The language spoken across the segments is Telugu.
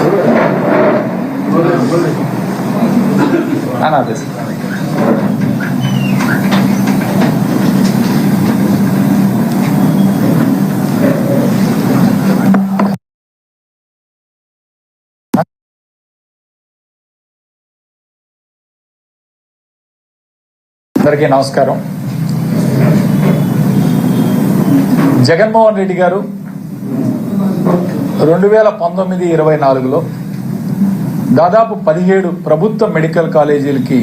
అదే అందరికీ నమస్కారం. జగన్మోహన్ రెడ్డి గారు 2019-24లో దాదాపు 17 ప్రభుత్వ మెడికల్ కాలేజీలకి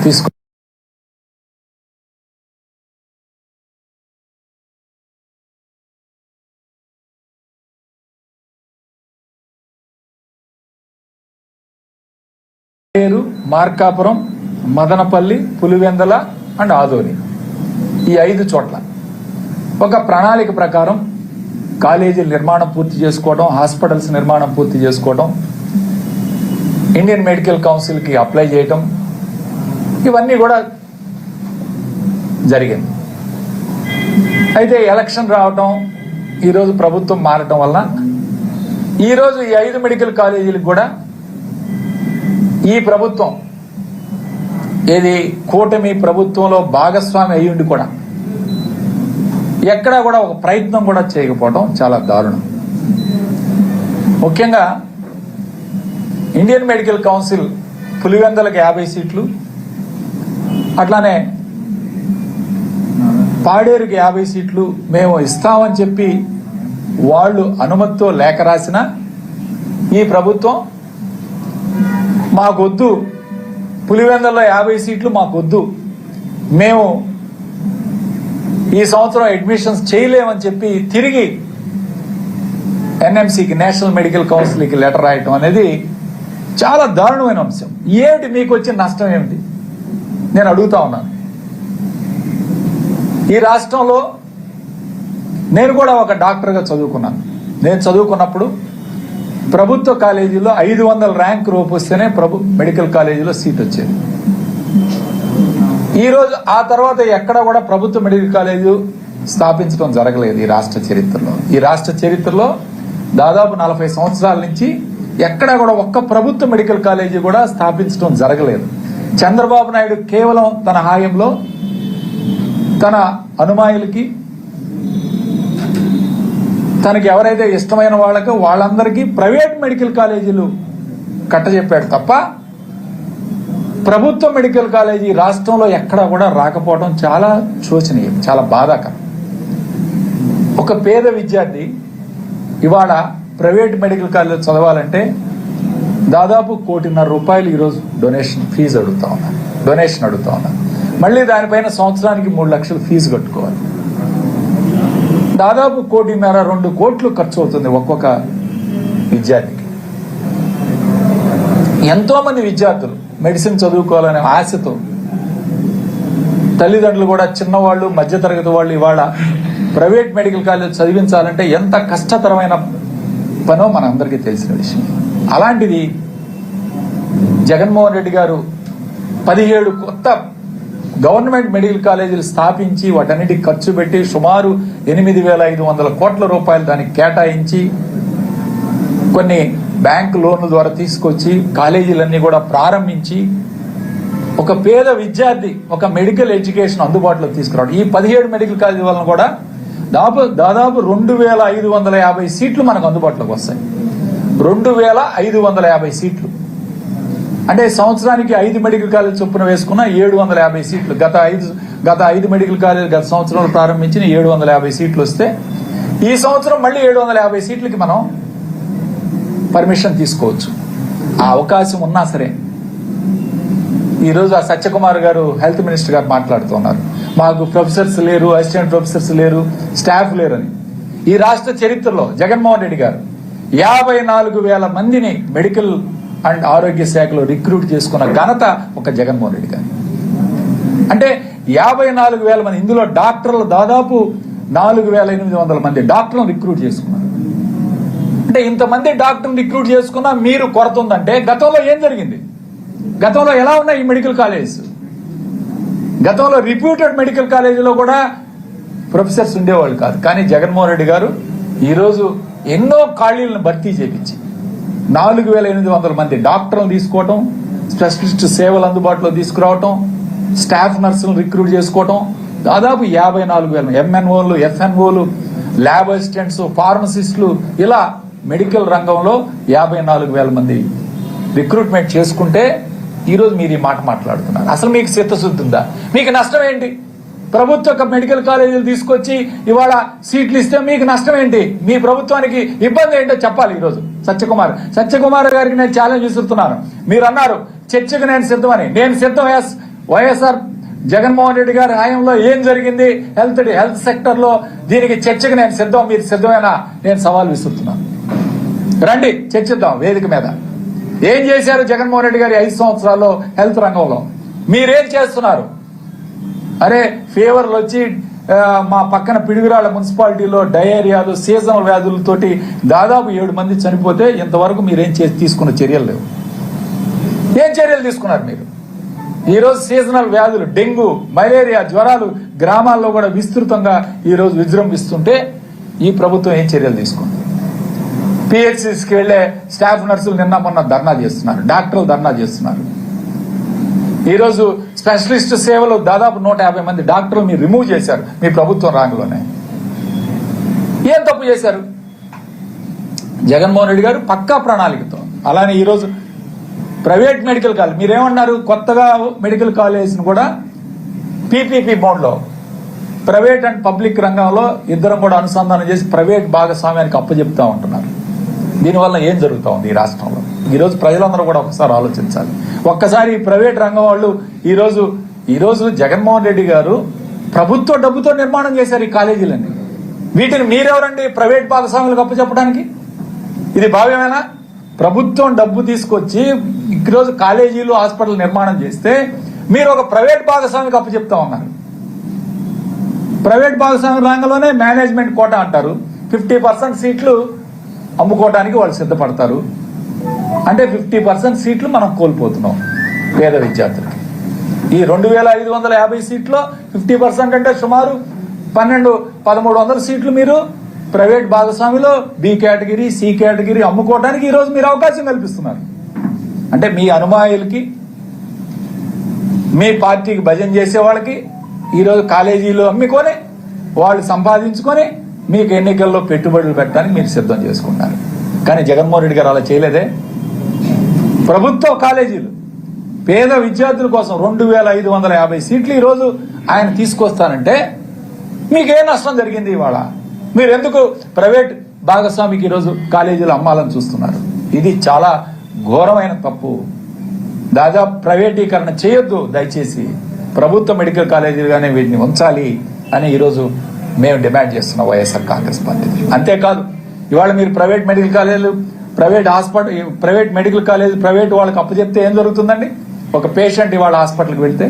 తీసుకు మార్కాపురం, మదనపల్లి, పులివెందల అండ్ ఆదోని, ఈ 5 చోట్ల ఒక ప్రణాళిక ప్రకారం కాలేజీల నిర్మాణం పూర్తి చేసుకోవడం, హాస్పిటల్స్ నిర్మాణం పూర్తి చేసుకోవడం, ఇండియన్ మెడికల్ కౌన్సిల్కి అప్లై చేయటం, ఇవన్నీ కూడా జరిగింది. అయితే ఎలక్షన్ రావటం, ఈరోజు ప్రభుత్వం మారటం వల్ల ఈరోజు ఈ 5 మెడికల్ కాలేజీలకు కూడా ఈ ప్రభుత్వం ఏది కూటమి ప్రభుత్వంలో భాగస్వామి అయ్యుండి కూడా ఎక్కడా కూడా ఒక ప్రయత్నం కూడా చేయకపోవడం చాలా దారుణం. ముఖ్యంగా ఇండియన్ మెడికల్ కౌన్సిల్ పులివెందలకు 50 సీట్లు, అట్లానే పాడేరుకి 50 సీట్లు మేము ఇస్తామని చెప్పి వాళ్ళు అనుమతితో లేఖ రాసిన ఈ ప్రభుత్వం మాకొద్దు, పులివెందల్లో 50 సీట్లు మాకొద్దు, మేము ఈ సంవత్సరం అడ్మిషన్స్ చేయలేమని చెప్పి తిరిగి ఎన్ఎంసీకి, నేషనల్ మెడికల్ కౌన్సిల్కి లెటర్ రాయటం అనేది చాలా దారుణమైన అంశం. ఏమిటి మీకు వచ్చిన నష్టం ఏమిటి నేను అడుగుతా ఉన్నాను. ఈ రాష్ట్రంలో నేను కూడా ఒక డాక్టర్గా చదువుకున్నాను. నేను చదువుకున్నప్పుడు ప్రభుత్వ కాలేజీలో 500 ర్యాంక్ రూపు వస్తేనే మెడికల్ కాలేజీలో సీట్ వచ్చేది. ఈరోజు ఆ తర్వాత ఎక్కడ కూడా ప్రభుత్వ మెడికల్ కాలేజీ స్థాపించడం జరగలేదు ఈ రాష్ట్ర చరిత్రలో. ఈ రాష్ట్ర చరిత్రలో దాదాపు 40 సంవత్సరాల నుంచి ఎక్కడా కూడా ఒక్క ప్రభుత్వ మెడికల్ కాలేజీ కూడా స్థాపించడం జరగలేదు. చంద్రబాబు నాయుడు కేవలం తన హాయంలో తన అనుమాయులకి, తనకి ఎవరైతే ఇష్టమైన వాళ్ళందరికీ ప్రైవేట్ మెడికల్ కాలేజీలు కట్టజెప్పాడు తప్ప ప్రభుత్వ మెడికల్ కాలేజీ రాష్ట్రంలో ఎక్కడా కూడా రాకపోవడం చాలా శోచనీయం, చాలా బాధాకరం. ఒక పేద విద్యార్థి ఇవాళ ప్రైవేట్ మెడికల్ కాలేజీ చదవాలంటే దాదాపు ₹1.5 కోటి ఈరోజు డొనేషన్ అడుగుతా ఉన్నారు. మళ్ళీ దానిపైన సంవత్సరానికి 3 లక్షలు ఫీజు కట్టుకోవాలి. దాదాపు ₹1.5-2 కోట్లు ఖర్చు అవుతుంది ఒక్కొక్క విద్యార్థికి. ఎంతో మంది విద్యార్థులు మెడిసిన్ చదువుకోవాలనే ఆశతో తల్లిదండ్రులు కూడా చిన్నవాళ్ళు, మధ్యతరగతి వాళ్ళు ఇవాళ ప్రైవేట్ మెడికల్ కాలేజ్ చదివించాలంటే ఎంత కష్టతరమైన పనో మనందరికీ తెలిసిన విషయం. అలాంటిది జగన్మోహన్ రెడ్డి గారు 17 కొత్త గవర్నమెంట్ మెడికల్ కాలేజీలు స్థాపించి వాటన్నిటికి ఖర్చు పెట్టి సుమారు 8,500 కోట్ల రూపాయలు దానికి కేటాయించి కొన్ని బ్యాంకు లోన్ల ద్వారా తీసుకొచ్చి కాలేజీలన్నీ కూడా ప్రారంభించి ఒక పేద విద్యార్థి ఒక మెడికల్ ఎడ్యుకేషన్ అందుబాటులో తీసుకురావడం. ఈ 17 మెడికల్ కాలేజీ వలన కూడా దాదాపు 2,550 సీట్లు మనకు అందుబాటులోకి వస్తాయి. 2,550 సీట్లు అంటే సంవత్సరానికి 5 మెడికల్ కాలేజ్ చొప్పున వేసుకున్న 750 సీట్లు. గత 5 మెడికల్ కాలేజ్ గత సంవత్సరంలో ప్రారంభించిన 750 సీట్లు వస్తే ఈ సంవత్సరం మళ్ళీ 750 సీట్లకి మనం పర్మిషన్ తీసుకోవచ్చు. ఆ అవకాశం ఉన్నా సరే ఈరోజు ఆ సత్యకుమార్ గారు హెల్త్ మినిస్టర్ గారు మాట్లాడుతున్నారు, మాకు ప్రొఫెసర్స్ లేరు, అసిస్టెంట్ ప్రొఫెసర్స్ లేరు, స్టాఫ్ లేరు అని. ఈ రాష్ట్ర చరిత్రలో జగన్మోహన్ రెడ్డి గారు 54,000 మందిని మెడికల్ అండ్ ఆరోగ్య శాఖలో రిక్రూట్ చేసుకున్న ఘనత ఒక జగన్మోహన్ రెడ్డి గారు. అంటే 54,000 మంది, ఇందులో డాక్టర్లు దాదాపు 4,800 మంది డాక్టర్లను రిక్రూట్ చేసుకున్నారు. అంటే ఇంతమంది డాక్టర్లు రిక్రూట్ చేసుకున్నా మీరు కొరత ఉందంటే గతంలో ఏం జరిగింది? గతంలో ఎలా ఉన్నాయి ఈ మెడికల్ కాలేజెస్? గతంలో రిప్యూటెడ్ మెడికల్ కాలేజీలో కూడా ప్రొఫెసర్స్ ఉండేవాళ్ళు కాదు. కానీ జగన్మోహన్ రెడ్డి గారు ఈరోజు ఎన్నో ఖాళీలను భర్తీ చేయించి 4,800 మంది డాక్టర్లు తీసుకోవటం, స్పెషలిస్ట్ సేవలు అందుబాటులో తీసుకురావటం, స్టాఫ్ నర్సులను రిక్రూట్ చేసుకోవటం, దాదాపు 54,000 ఎంఎన్ఓలు, ఎఫ్ఎన్ఓలు, ల్యాబ్ అసిస్టెంట్స్, ఫార్మసిస్టులు, ఇలా మెడికల్ రంగంలో 54,000 మంది రిక్రూట్మెంట్ చేసుకుంటే ఈరోజు మీరు ఈ మాట మాట్లాడుతున్నారు. అసలు మీకు చిత్తశుద్ధి ఉందా? మీకు నష్టం ఏంటి? ప్రభుత్వ మెడికల్ కాలేజీలు తీసుకొచ్చి ఇవాళ సీట్లు ఇస్తే మీకు నష్టం ఏంటి? మీ ప్రభుత్వానికి ఇబ్బంది ఏంటో చెప్పాలి. ఈరోజు సత్యకుమార్ గారికి నేను ఛాలెంజ్ విసురుతున్నాను. మీరు అన్నారు చర్చకు నేను సిద్ధమని. నేను సిద్ధం. వైఎస్ఆర్ జగన్మోహన్ రెడ్డి గారి హయాంలో ఏం జరిగింది హెల్త్ సెక్టర్ లో, దీనికి చర్చకు నేను సిద్ధం. మీరు సిద్ధమేనా? నేను సవాల్ విసురుతున్నాను. రండి చర్చిద్దాం వేదిక మీద. ఏం చేశారు జగన్మోహన్ రెడ్డి గారి 5 సంవత్సరాల్లో హెల్త్ రంగంలో? మీరేం చేస్తున్నారు? అరే ఫీవర్లు వచ్చి మా పక్కన పిడుగురాళ్ల మున్సిపాలిటీలో డయేరియాలు, సీజనల్ వ్యాధులతోటి దాదాపు 7 మంది చనిపోతే ఇంతవరకు మీరేం తీసుకున్న చర్యలు లేవు. ఏం చర్యలు తీసుకున్నారు మీరు? ఈరోజు సీజనల్ వ్యాధులు, డెంగ్యూ, మలేరియా, జ్వరాలు గ్రామాల్లో కూడా విస్తృతంగా ఈరోజు విజృంభిస్తుంటే ఈ ప్రభుత్వం ఏం చర్యలు తీసుకుంది? పిహెచ్సికి వెళ్లే స్టాఫ్ నర్సులు నిన్న మొన్న ధర్నా చేస్తున్నారు, డాక్టర్లు ధర్నా చేస్తున్నారు. ఈరోజు స్పెషలిస్ట్ సేవలు దాదాపు 150 మంది డాక్టర్లు మీరు రిమూవ్ చేశారు మీ ప్రభుత్వం రాంగ్లోనే. ఏం తప్పు చేశారు? జగన్మోహన్ రెడ్డి గారు పక్కా ప్రణాళికతో. అలానే ఈరోజు ప్రైవేట్ మెడికల్ కాలేజ్ మీరేమన్నారు? కొత్తగా మెడికల్ కాలేజ్ను కూడా పీపీపీ మోడ్లో ప్రైవేట్ అండ్ పబ్లిక్ రంగంలో ఇద్దరం కూడా అనుసంధానం చేసి ప్రైవేట్ భాగస్వామ్యానికి అప్పచెప్తా ఉంటున్నారు. దీనివల్ల ఏం జరుగుతూ ఉంది ఈ రాష్ట్రంలో? ఈరోజు ప్రజలందరూ కూడా ఒకసారి ఆలోచించాలి. ఒక్కసారి ప్రైవేట్ రంగం వాళ్ళు ఈరోజు జగన్మోహన్ రెడ్డి గారు ప్రభుత్వ డబ్బుతో నిర్మాణం చేశారు ఈ కాలేజీలన్నీ. వీటిని మీరెవరండి ప్రైవేట్ భాగస్వాములకు అప్పచెప్పడానికి? ఇది భావ్యమేనా? ప్రభుత్వం డబ్బు తీసుకొచ్చి ఈరోజు కాలేజీలు, హాస్పిటల్ నిర్మాణం చేస్తే మీరు ఒక ప్రైవేట్ భాగస్వామికి అప్పచెప్తా ఉన్నారు. ప్రైవేట్ భాగస్వామి రంగంలోనే మేనేజ్మెంట్ కోటా అంటారు. 50% సీట్లు అమ్ముకోవడానికి వాళ్ళు సిద్ధపడతారు. అంటే 50% సీట్లు మనం కోల్పోతున్నాం పేద విద్యార్థులకి. ఈ 2,550 సీట్లో 50% అంటే సుమారు 1,200-1,300 సీట్లు మీరు ప్రైవేట్ భాగస్వామిలో బి కేటగిరీ, సి కేటగిరీ అమ్ముకోవడానికి ఈరోజు మీరు అవకాశం కల్పిస్తున్నారు. అంటే మీ అనుమాయులకి, మీ పార్టీకి భజన చేసే వాళ్ళకి ఈరోజు కాలేజీలు అమ్ముకొని వాళ్ళు సంపాదించుకొని మీకు ఎన్నికల్లో పెట్టుబడులు పెట్టడానికి మీరు సిద్ధం చేసుకున్నారు. కానీ జగన్మోహన్ రెడ్డి గారు అలా చేయలేదే. ప్రభుత్వ కాలేజీలు పేద విద్యార్థుల కోసం 2,550 సీట్లు ఈరోజు ఆయన తీసుకొస్తానంటే మీకే నష్టం జరిగింది ఇవాళ? మీరు ఎందుకు ప్రైవేట్ భాగస్వామికి ఈరోజు కాలేజీలు అమ్మాలని చూస్తున్నారు? ఇది చాలా ఘోరమైన తప్పు. దాదాపు ప్రైవేటీకరణ చేయొద్దు దయచేసి. ప్రభుత్వ మెడికల్ కాలేజీలుగానే వీటిని ఉంచాలి అని ఈరోజు మేము డిమాండ్ చేస్తున్నాం వైఎస్ఆర్ కాంగ్రెస్ పార్టీ. అంతేకాదు ఇవాళ మీరు ప్రైవేట్ మెడికల్ కాలేజీలు, private hospital, private medical college private వాళ్ళకి అప్పచెప్తే ఏం జరుగుతుందండి? ఒక పేషెంట్ ఇవాళ హాస్పిటల్కి వెళ్తే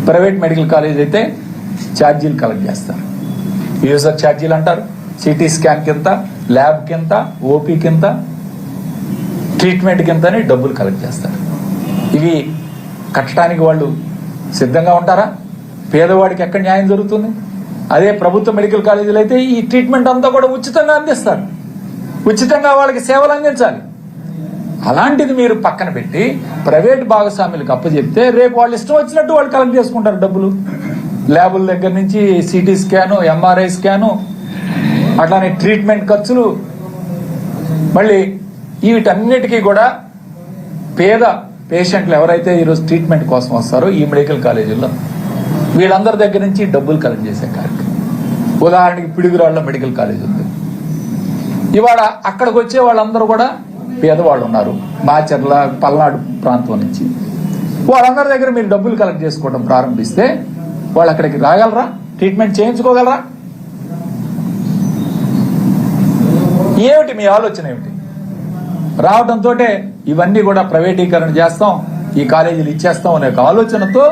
ప్రైవేట్ మెడికల్ కాలేజ్ అయితే ఛార్జీలు కలెక్ట్ చేస్తారు. యూజర్ ఛార్జీలు అంటారు. సిటీ స్కాన్ కింద, ల్యాబ్ కింద, ఓపీ కింద, ట్రీట్మెంట్ కిందని డబ్బులు కలెక్ట్ చేస్తారు. ఇవి కట్టడానికి వాళ్ళు సిద్ధంగా ఉంటారా? పేదవాడికి ఎక్కడ న్యాయం జరుగుతుంది? అదే ప్రభుత్వ మెడికల్ కాలేజీలు అయితే ఈ ట్రీట్మెంట్ అంతా కూడా ఉచితంగా అందిస్తారు. ఉచితంగా వాళ్ళకి సేవలు అందించాలి. అలాంటిది మీరు పక్కన పెట్టి ప్రైవేట్ భాగస్వాములకు అప్పచెప్తే రేపు వాళ్ళు ఇష్టం వచ్చినట్టు వాళ్ళు కలెక్ట్ చేసుకుంటారు డబ్బులు. ల్యాబుల దగ్గర నుంచి సిటీ స్కాను, ఎంఆర్ఐ స్కాను, అట్లానే ట్రీట్మెంట్ ఖర్చులు, మళ్ళీ వీటన్నిటికీ కూడా పేద పేషెంట్లు ఎవరైతే ఈరోజు ట్రీట్మెంట్ కోసం వస్తారో ఈ మెడికల్ కాలేజీల్లో వీళ్ళందరి దగ్గర నుంచి డబ్బులు కలెక్ట్ చేసే కార్యక్రమం. ఉదాహరణకి పిడుగురాళ్ళలో మెడికల్ కాలేజ్ ఉంది. ఇవాళ అక్కడికి వచ్చే వాళ్ళందరూ కూడా పేదవాళ్ళు ఉన్నారు, మాచర్ల, పల్నాడు ప్రాంతం నుంచి. వాళ్ళందరి దగ్గర మీరు డబ్బులు కలెక్ట్ చేసుకోవడం ప్రారంభిస్తే వాళ్ళు అక్కడికి రాగలరా? ట్రీట్మెంట్ చేయించుకోగలరా? ఏమిటి మీ ఆలోచన? ఏమిటి? రావడంతో ఇవన్నీ కూడా ప్రైవేటీకరణ చేస్తాం, ఈ కాలేజీలు ఇచ్చేస్తాం అనే ఒక ఆలోచనతో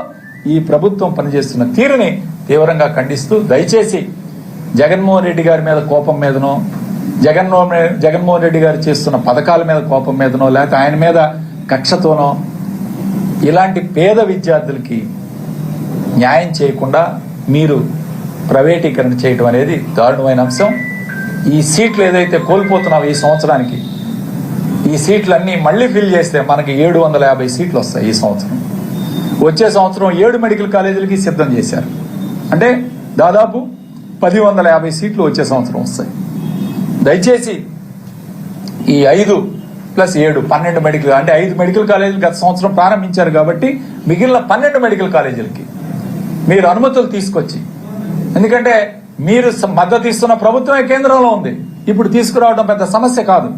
ఈ ప్రభుత్వం పనిచేస్తున్న తీరుని తీవ్రంగా ఖండిస్తూ దయచేసి జగన్మోహన్ రెడ్డి గారి మీద కోపం మీదనో, జగన్మోహన్ రెడ్డి గారు చేస్తున్న పథకాల మీద కోపం మీదనో, లేకపోతే ఆయన మీద కక్షతోనో ఇలాంటి పేద విద్యార్థులకి న్యాయం చేయకుండా మీరు ప్రైవేటీకరణ చేయడం అనేది దారుణమైన అంశం. ఈ సీట్లు ఏదైతే కోల్పోతున్నావో ఈ సంవత్సరానికి, ఈ సీట్లన్నీ మళ్ళీ ఫిల్ చేస్తే మనకి 750 సీట్లు వస్తాయి ఈ సంవత్సరం. వచ్చే సంవత్సరం 7 మెడికల్ కాలేజీలకి సిద్ధం చేశారు. అంటే దాదాపు 1050 సీట్లు వచ్చే సంవత్సరం వస్తాయి. దయచేసి ఈ 5 + 7 12 మెడికల్, అంటే 5 మెడికల్ కాలేజీలు గత సంవత్సరం ప్రారంభించారు కాబట్టి మిగిలిన 12 మెడికల్ కాలేజీలకి మీరు అనుమతులు తీసుకొచ్చి, ఎందుకంటే మీరు మద్దతు ఇస్తున్న ప్రభుత్వమే కేంద్రంలో ఉంది, ఇప్పుడు తీసుకురావడం పెద్ద సమస్య కాదు.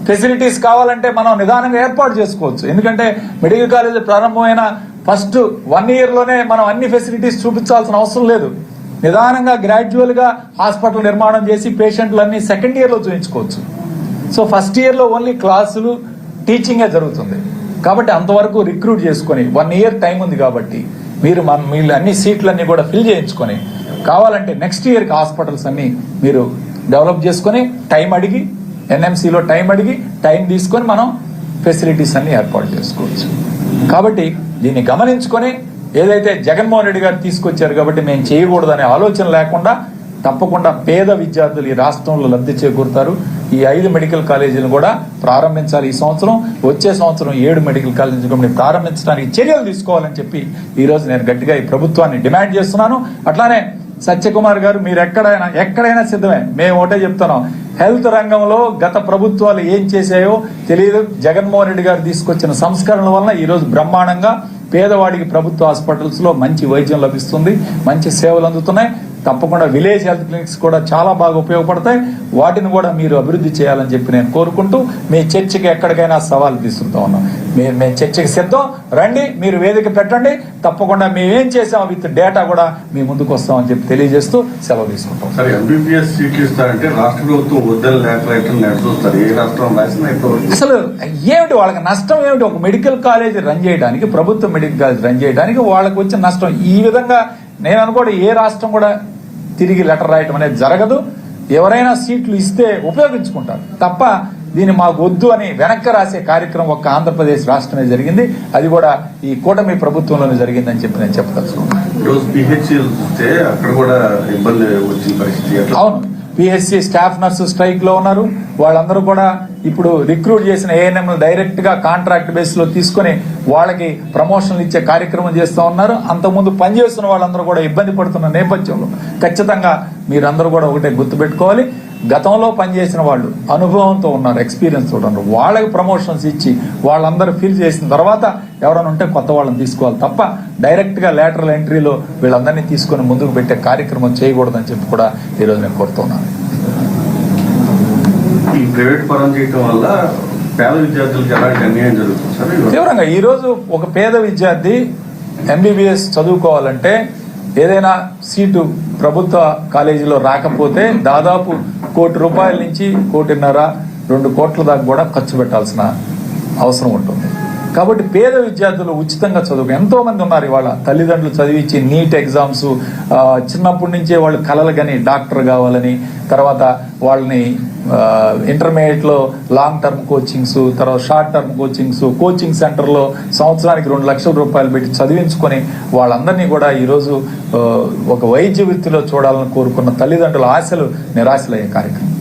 ఫెసిలిటీస్ కావాలంటే మనం నిదానంగా ఏర్పాటు చేసుకోవచ్చు. ఎందుకంటే మెడికల్ కాలేజీ ప్రారంభమైన ఫస్ట్ 1 ఇయర్లోనే మనం అన్ని ఫెసిలిటీస్ చూపించాల్సిన అవసరం లేదు. నిదానంగా గ్రాడ్యువల్గా హాస్పిటల్ నిర్మాణం చేసి పేషెంట్లన్నీ సెకండ్ ఇయర్లో చూపించుకోవచ్చు. సో ఫస్ట్ ఇయర్లో ఓన్లీ క్లాసులు టీచింగే జరుగుతుంది కాబట్టి అంతవరకు రిక్రూట్ చేసుకొని 1 ఇయర్ టైం ఉంది కాబట్టి మీరు అన్ని సీట్లన్నీ కూడా ఫిల్ చేయించుకొని కావాలంటే నెక్స్ట్ ఇయర్కి హాస్పిటల్స్ అన్ని మీరు డెవలప్ చేసుకొని టైం అడిగి ఎన్ఎంసీలో టైం అడిగి టైం తీసుకొని మనం ఫెసిలిటీస్ అన్ని ఏర్పాటు చేసుకోవచ్చు. కాబట్టి దీన్ని గమనించుకొని ఏదైతే జగన్మోహన్ రెడ్డి గారు తీసుకొచ్చారు కాబట్టి మేము చేయకూడదనే ఆలోచన లేకుండా తప్పకుండా పేద విద్యార్థులు ఈ రాష్ట్రంలో లబ్ధి చేకూరుతారు. ఈ 5 మెడికల్ కాలేజీలను కూడా ప్రారంభించాలి ఈ సంవత్సరం. వచ్చే సంవత్సరం 7 మెడికల్ కాలేజీలు ప్రారంభించడానికి చర్యలు తీసుకోవాలని చెప్పి ఈరోజు నేను గట్టిగా ఈ ప్రభుత్వాన్ని డిమాండ్ చేస్తున్నాను. అట్లానే సత్యకుమార్ గారు మీరు ఎక్కడైనా సిద్ధమే. మేము ఒకటే చెప్తున్నాం, హెల్త్ రంగంలో గత ప్రభుత్వాలు ఏం చేశాయో తెలియదు. జగన్మోహన్ రెడ్డి గారు తీసుకొచ్చిన సంస్కరణల వలన ఈరోజు బ్రహ్మాండంగా పేదవాడికి ప్రభుత్వ హాస్పిటల్స్ లో మంచి వైద్యం లభిస్తుంది, మంచి సేవలు అందుతున్నాయి. తప్పకుండా విలేజ్ హెల్త్ క్లినిక్స్ కూడా చాలా బాగా ఉపయోగపడతాయి. వాటిని కూడా మీరు అభివృద్ధి చేయాలని చెప్పి నేను కోరుకుంటూ మీ చర్చకి ఎక్కడికైనా సవాల్ తీసుకుంటా ఉన్నాం. మేము చర్చకి సిద్ధం, రండి, మీరు వేదిక పెట్టండి, తప్పకుండా మేమేం చేసాం విత్ డేటా కూడా మీ ముందుకు వస్తామని చెప్పి తెలియజేస్తూ సెలవు తీసుకుంటాం. సరే, ఎంబీబీఎస్ సీట్లు ఇస్తారంటే రాష్ట్ర ప్రభుత్వం వద్దని చూస్తారు. ఏ రాష్ట్రం అసలు ఏమిటి వాళ్ళకి నష్టం ఏమిటి? ఒక మెడికల్ కాలేజ్ రన్ చేయడానికి, ప్రభుత్వ మెడికల్ కాలేజ్ రన్ చేయడానికి వాళ్ళకి వచ్చిన నష్టం ఈ విధంగా నేను అనుకోవడం ఏ రాష్ట్రం కూడా తిరిగి లెటర్ రాయటం అనేది జరగదు. ఎవరైనా సీట్లు ఇస్తే ఉపయోగించుకుంటారు తప్ప దీన్ని మాకు వద్దు అని వెనక్కి రాసే కార్యక్రమం ఒక్క ఆంధ్రప్రదేశ్ రాష్ట్రమే జరిగింది. అది కూడా ఈ కూటమి ప్రభుత్వంలోనే జరిగిందని చెప్పి నేను చెప్పదలుచుకున్నాను. అవును, పిహెచ్సి స్టాఫ్ నర్సు స్ట్రైక్ లో ఉన్నారు. వాళ్ళందరూ కూడా ఇప్పుడు రిక్రూట్ చేసిన ఏఎన్ఎం డైరెక్ట్ గా కాంట్రాక్ట్ బేస్ లో తీసుకుని వాళ్ళకి ప్రమోషన్లు ఇచ్చే కార్యక్రమం చేస్తూ ఉన్నారు. అంతకుముందు పనిచేస్తున్న వాళ్ళందరూ కూడా ఇబ్బంది పడుతున్న నేపథ్యంలో ఖచ్చితంగా మీరందరూ కూడా ఒకటే గుర్తుపెట్టుకోవాలి, గతంలో పనిచేసిన వాళ్ళు అనుభవంతో ఉన్నారు, ఎక్స్పీరియన్స్ తోటి ఉన్నారు. వాళ్ళకి ప్రమోషన్స్ ఇచ్చి వాళ్ళందరూ ఫిల్ చేసిన తర్వాత ఎవరైనా ఉంటే కొత్త వాళ్ళని తీసుకోవాలి తప్ప డైరెక్ట్ గా లేటరల్ ఎంట్రీలో వీళ్ళందరినీ తీసుకొని ముందుకు పెట్టే కార్యక్రమం చేయకూడదని చెప్పి కూడా ఈరోజు నేను కోరుతున్నాను. ఈ ప్రైవేట్ పరం చేయడం వల్ల పేద విద్యార్థులకు ఎలాంటి అన్యాయం జరుగుతుంది సార్? తీవ్రంగా ఈరోజు ఒక పేద విద్యార్థి ఎంబీబీఎస్ చదువుకోవాలంటే ఏదైనా సీటు ప్రభుత్వ కాలేజీలో రాకపోతే దాదాపు ₹1,00,00,000 నుంచి 1,50,00,000 2 కోట్ల దాకా కూడా ఖర్చు పెట్టాల్సిన అవసరం ఉంటుంది. కాబట్టి పేద విద్యార్థులు ఉచితంగా చదువుకు ఎంతో మంది ఉన్నారు. ఇవాళ తల్లిదండ్రులు చదివించి నీట్ ఎగ్జామ్స్ చిన్నప్పటి నుంచే వాళ్ళు కలలు కానీ డాక్టర్ కావాలని, తర్వాత వాళ్ళని ఇంటర్మీడియట్లో లాంగ్ టర్మ్ కోచింగ్స్, తర్వాత షార్ట్ టర్మ్ కోచింగ్ సెంటర్లో సంవత్సరానికి ₹2,00,000 పెట్టి చదివించుకొని వాళ్ళందరినీ కూడా ఈరోజు ఒక వైద్య వృత్తిలో చూడాలని కోరుకున్న తల్లిదండ్రుల ఆశలు నిరాశలయ్యే కార్యక్రమం.